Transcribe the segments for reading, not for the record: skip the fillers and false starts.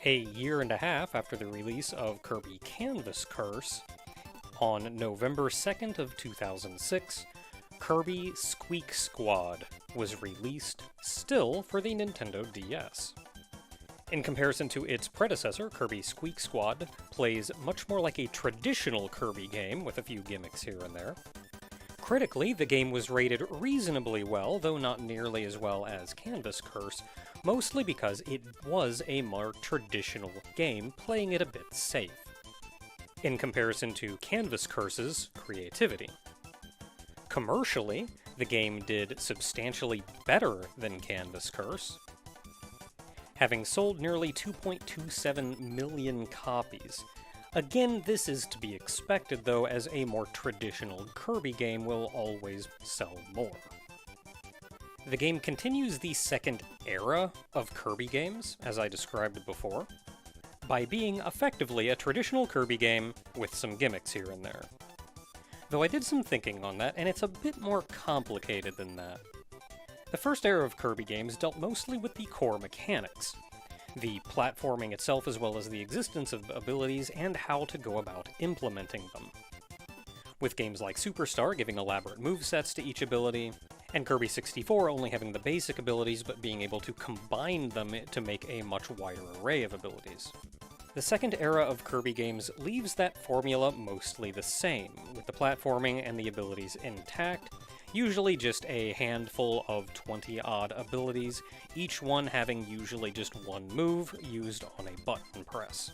A year and a half after the release of Kirby Canvas Curse, on November 2nd of 2006, Kirby Squeak Squad was released, still for the Nintendo DS. In comparison to its predecessor, Kirby Squeak Squad plays much more like a traditional Kirby game, with a few gimmicks here and there. Critically, the game was rated reasonably well, though not nearly as well as Canvas Curse, mostly because it was a more traditional game, playing it a bit safe, in comparison to Canvas Curse's creativity. Commercially, the game did substantially better than Canvas Curse, having sold nearly 2.27 million copies. Again, this is to be expected, though, as a more traditional Kirby game will always sell more. The game continues the second era of Kirby games, as I described before, by being effectively a traditional Kirby game with some gimmicks here and there. Though I did some thinking on that, and it's a bit more complicated than that. The first era of Kirby games dealt mostly with the core mechanics, the platforming itself as well as the existence of abilities and how to go about implementing them, with games like Superstar giving elaborate movesets to each ability, and Kirby 64 only having the basic abilities but being able to combine them to make a much wider array of abilities. The second era of Kirby games leaves that formula mostly the same, with the platforming and the abilities intact, usually just a handful of 20-odd abilities, each one having usually just one move used on a button press.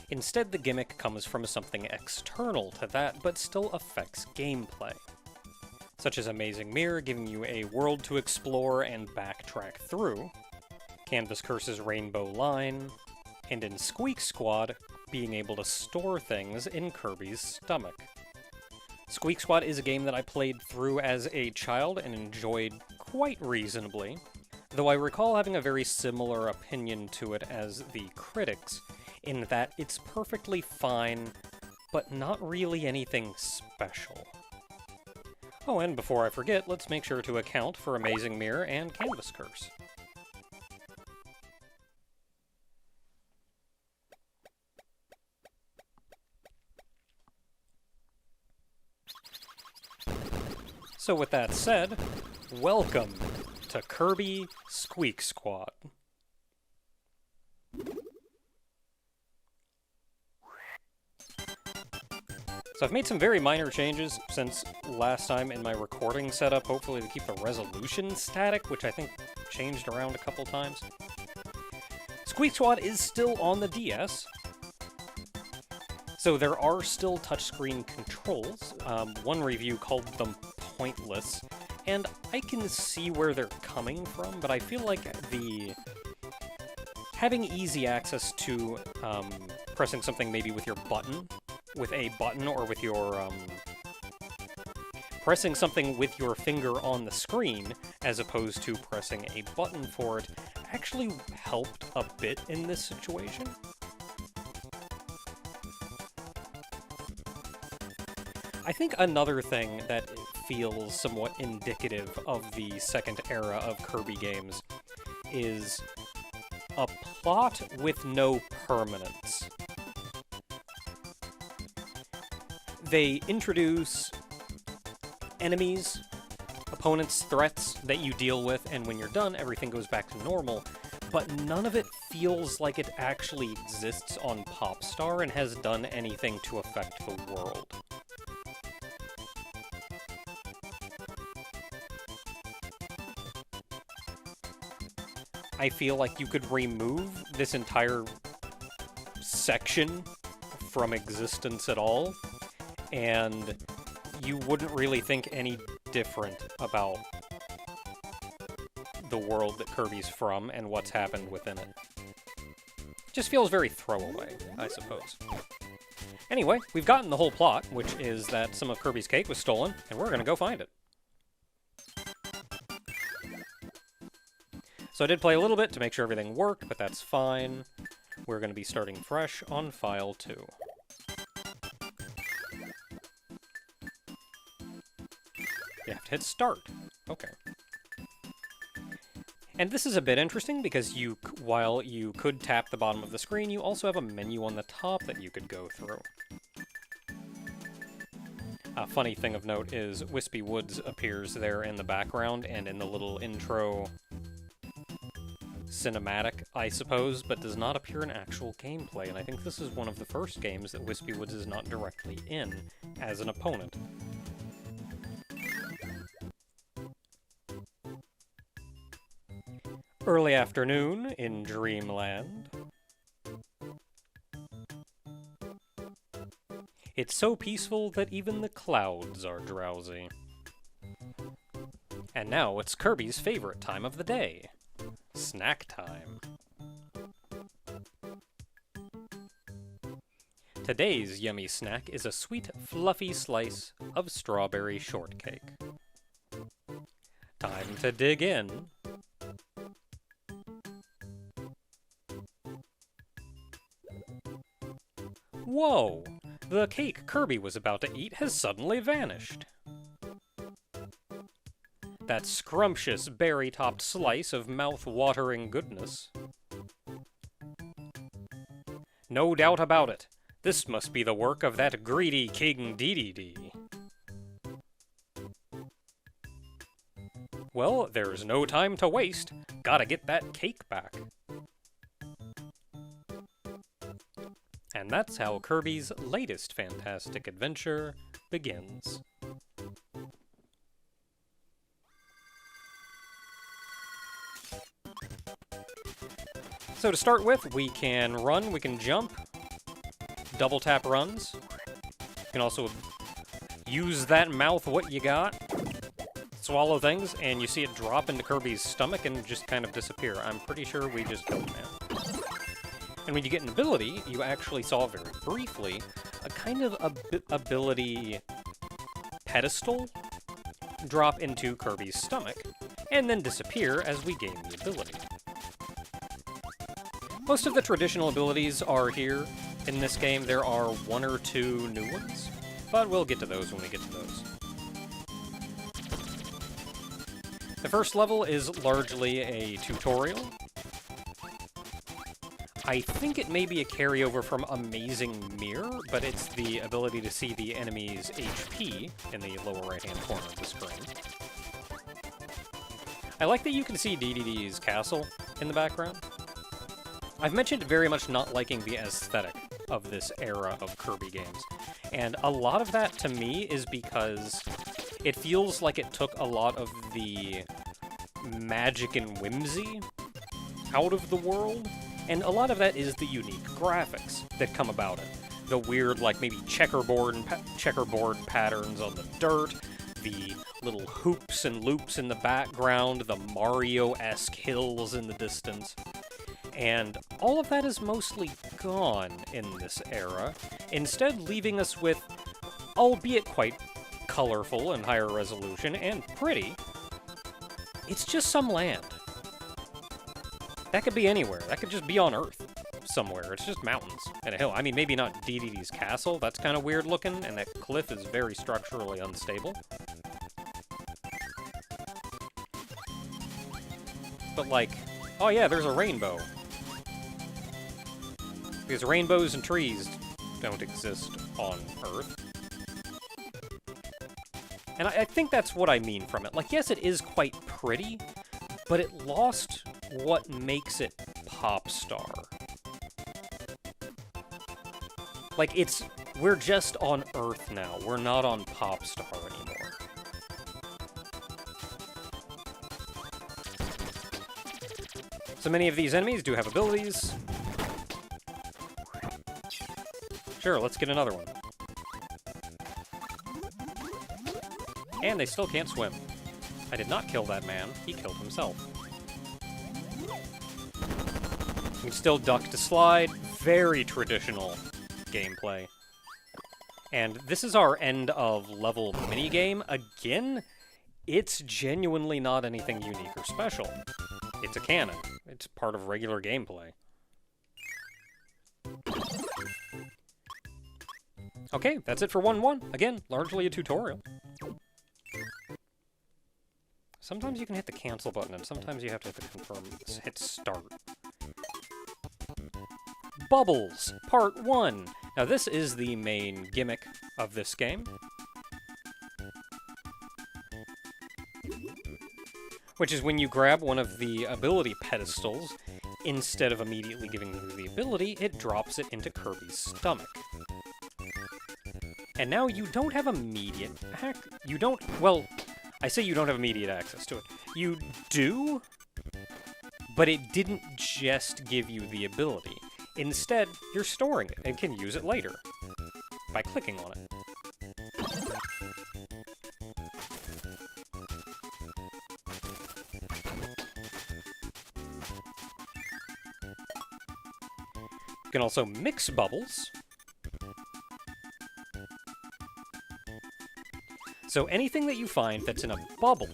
Instead, the gimmick comes from something external to that, but still affects gameplay, such as Amazing Mirror giving you a world to explore and backtrack through, Canvas Curse's Rainbow Line, and in Squeak Squad, being able to store things in Kirby's stomach. Squeak Squad is a game that I played through as a child and enjoyed quite reasonably, though I recall having a very similar opinion to it as the critics, in that it's perfectly fine, but not really anything special. Oh, and before I forget, let's make sure to account for Amazing Mirror and Canvas Curse. So with that said, welcome to Kirby Squeak Squad. So I've made some very minor changes since last time in my recording setup, hopefully to keep the resolution static, which I think changed around a couple times. Squeak Squad is still on the DS, so there are still touchscreen controls. One review called them pointless, and I can see where they're coming from, but I feel like having easy access to pressing something maybe with your button, with a button, or with your pressing something with your finger on the screen, as opposed to pressing a button for it, actually helped a bit in this situation. I think another thing that feels somewhat indicative of the second era of Kirby games is a plot with no permanence. They introduce enemies, opponents, threats that you deal with, and when you're done, everything goes back to normal, but none of it feels like it actually exists on Popstar and has done anything to affect the world. I feel like you could remove this entire section from existence at all, and you wouldn't really think any different about the world that Kirby's from and what's happened within it. Just feels very throwaway, I suppose. Anyway, we've gotten the whole plot, which is that some of Kirby's cake was stolen, and we're gonna go find it. So I did play a little bit to make sure everything worked, but that's fine. We're going to be starting fresh on file 2. You have to hit start. Okay. And this is a bit interesting because while you could tap the bottom of the screen, you also have a menu on the top that you could go through. A funny thing of note is Wispy Woods appears there in the background and in the little intro cinematic, I suppose, but does not appear in actual gameplay, and I think this is one of the first games that Wispy Woods is not directly in as an opponent. Early afternoon in Dreamland. It's so peaceful that even the clouds are drowsy. And now it's Kirby's favorite time of the day. Snack time. Today's yummy snack is a sweet, fluffy slice of strawberry shortcake. Time to dig in. Whoa! The cake Kirby was about to eat has suddenly vanished. That scrumptious berry-topped slice of mouth-watering goodness. No doubt about it, this must be the work of that greedy King Dedede. Well, there's no time to waste. Gotta get that cake back. And that's how Kirby's latest fantastic adventure begins. So to start with, we can run, we can jump, double tap runs. You can also use that mouth what you got, swallow things, and you see it drop into Kirby's stomach and just kind of disappear. I'm pretty sure we just killed him now. And when you get an ability, you actually saw very briefly a kind of ability pedestal drop into Kirby's stomach, and then disappear as we gain the ability. Most of the traditional abilities are here in this game. There are one or two new ones, but we'll get to those when we get to those. The first level is largely a tutorial. I think it may be a carryover from Amazing Mirror, but it's the ability to see the enemy's HP in the lower right-hand corner of the screen. I like that you can see Dedede's castle in the background. I've mentioned very much not liking the aesthetic of this era of Kirby games, and a lot of that to me is because it feels like it took a lot of the magic and whimsy out of the world. And a lot of that is the unique graphics that come about it. The weird, like, maybe checkerboard patterns on the dirt, the little hoops and loops in the background, the Mario-esque hills in the distance. And all of that is mostly gone in this era, instead leaving us with, albeit quite colorful and higher resolution and pretty, it's just some land. That could be anywhere. That could just be on Earth somewhere. It's just mountains and a hill. I mean, maybe not Dedede's castle. That's kind of weird looking, and that cliff is very structurally unstable. But like, oh yeah, there's a rainbow. Because rainbows and trees don't exist on Earth. And I think that's what I mean from it. Like, yes, it is quite pretty, but it lost what makes it pop star. Like, we're just on Earth now. We're not on pop star anymore. So many of these enemies do have abilities. Sure, let's get another one. And they still can't swim. I did not kill that man. He killed himself. We can still duck to slide. Very traditional gameplay. And this is our end of level minigame. Again, it's genuinely not anything unique or special. It's a canon. It's part of regular gameplay. Okay, that's it for 1-1. Again, largely a tutorial. Sometimes you can hit the cancel button, and sometimes you have to hit the confirm, hit start. Bubbles, Part 1. Now this is the main gimmick of this game, which is when you grab one of the ability pedestals, instead of immediately giving you the ability, it drops it into Kirby's stomach. And now you don't have immediate well, I say you don't have immediate access to it. You do, but it didn't just give you the ability. Instead, you're storing it and can use it later by clicking on it. You can also mix bubbles. So anything that you find that's in a bubble,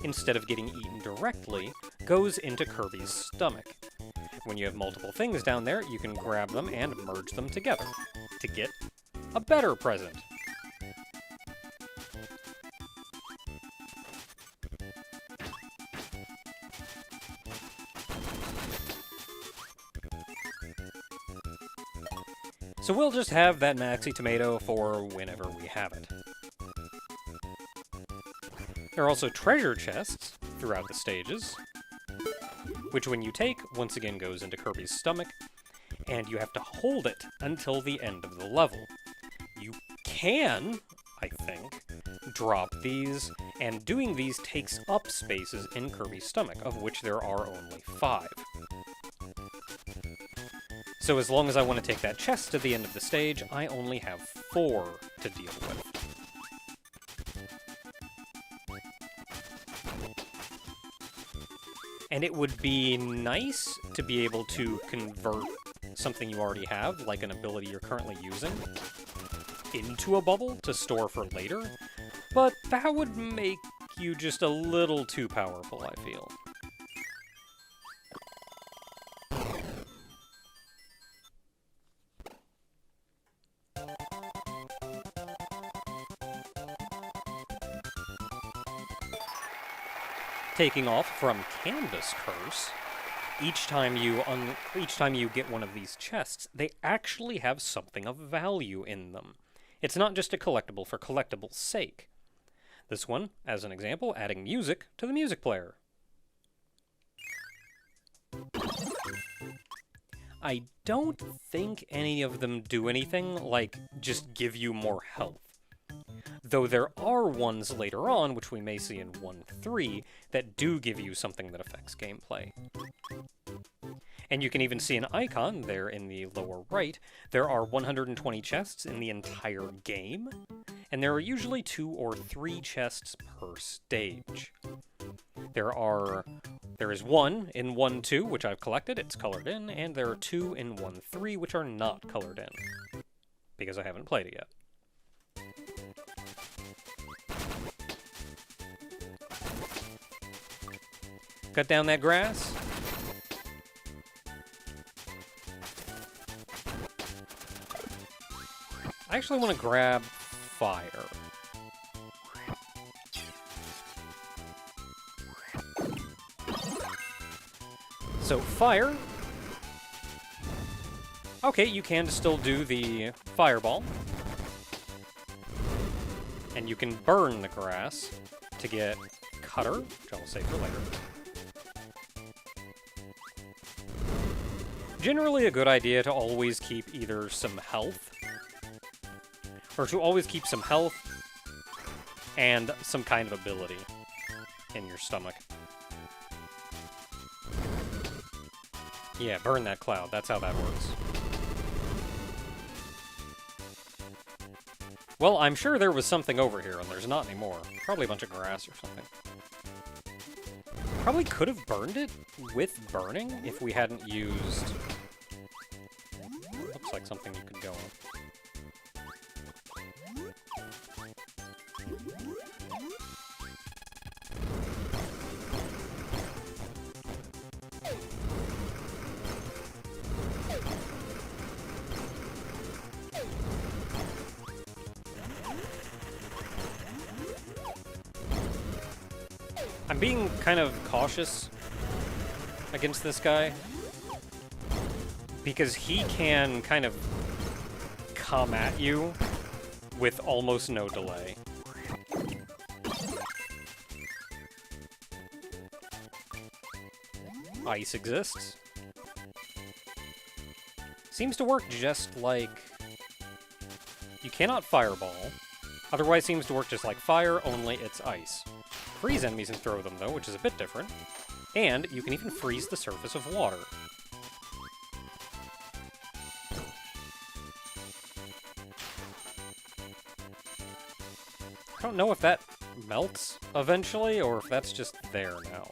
instead of getting eaten directly, goes into Kirby's stomach. When you have multiple things down there, you can grab them and merge them together to get a better present. So we'll just have that Maxi Tomato for whenever we have it. There are also treasure chests throughout the stages, which when you take, once again goes into Kirby's stomach, and you have to hold it until the end of the level. You can, I think, drop these, and doing these takes up spaces in Kirby's stomach, of which there are only 5. So as long as I want to take that chest to the end of the stage, I only have 4 to deal with. And it would be nice to be able to convert something you already have, like an ability you're currently using, into a bubble to store for later, but that would make you just a little too powerful, I feel. Taking off from Canvas Curse, each time you get one of these chests, they actually have something of value in them. It's not just a collectible for collectible's sake. This one, as an example, adding music to the music player. I don't think any of them do anything like just give you more health. Though there are ones later on, which we may see in 1.3, that do give you something that affects gameplay. And you can even see an icon there in the lower right. There are 120 chests in the entire game, and there are usually 2 or 3 chests per stage. There is 1 in 1.2, which I've collected, it's colored in, and there are 2 in 1.3, which are not colored in, because I haven't played it yet. Cut down that grass. I actually want to grab fire. So fire. Okay, you can still do the fireball. And you can burn the grass to get cutter, which I will save for later. Generally a good idea to always keep either some health, or to always keep some health and some kind of ability in your stomach. Yeah, burn that cloud. That's how that works. Well, I'm sure there was something over here, and there's not anymore. Probably a bunch of grass or something. Probably could have burned it with burning if we hadn't used... Looks like something you could go on. I'm being kind of cautious against this guy because he can kind of come at you with almost no delay. Ice exists. Seems to work just like... You cannot fireball. Otherwise seems to work just like fire, only it's ice. Freeze enemies and throw them, though, which is a bit different. And you can even freeze the surface of water. I don't know if that melts eventually, or if that's just there now.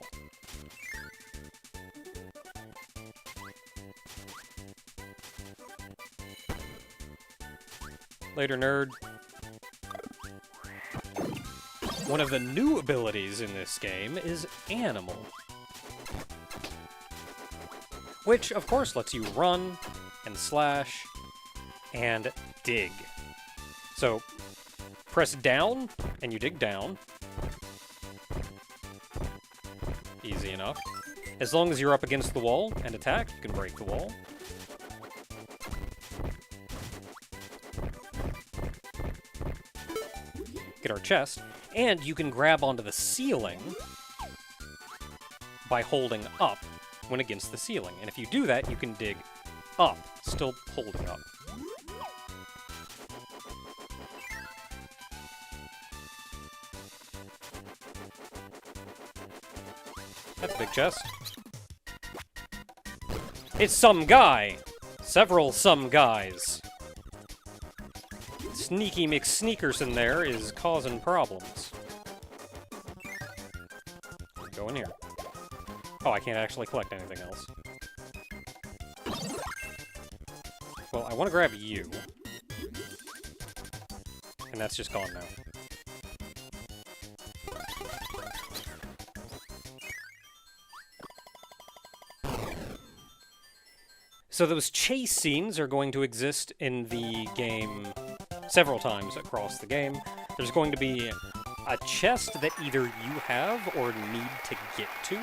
Later, nerd. One of the new abilities in this game is Animal. Which, of course, lets you run, and slash, and dig. So, press down, and you dig down. Easy enough. As long as you're up against the wall and attack, you can break the wall. Get our chest. And you can grab onto the ceiling by holding up when against the ceiling. And if you do that, you can dig up, still holding up. That's a big chest. It's some guy! Several some guys. Sneaky McSneakerson there is causing problems. Go in here. Oh, I can't actually collect anything else. Well, I want to grab you. And that's just gone now. So those chase scenes are going to exist in the game several times across the game. There's going to be a chest that either you have or need to get to,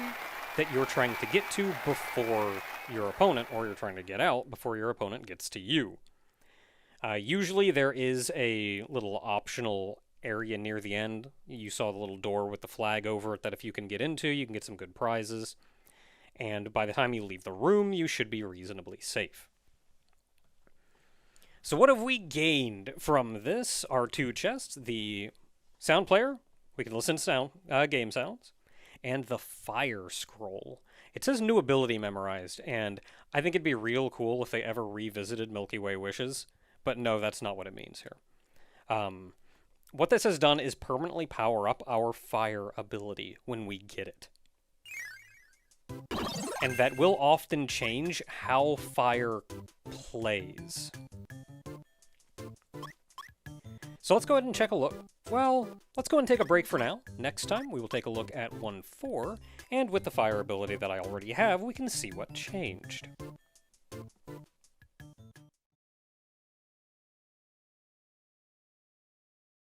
that you're trying to get to before your opponent, or you're trying to get out before your opponent gets to you. Usually there is a little optional area near the end. You saw the little door with the flag over it that if you can get into, you can get some good prizes. And by the time you leave the room, you should be reasonably safe. So what have we gained from this? Our two chests, the sound player, we can listen to sound, game sounds, and the fire scroll. It says new ability memorized, and I think it'd be real cool if they ever revisited Milky Way Wishes, but no, that's not what it means here. What this has done is permanently power up our fire ability when we get it. And that will often change how fire plays. So let's go ahead and check a look. Well, let's go ahead and take a break for now. Next time, we will take a look at 1.4, and with the fire ability that I already have, we can see what changed.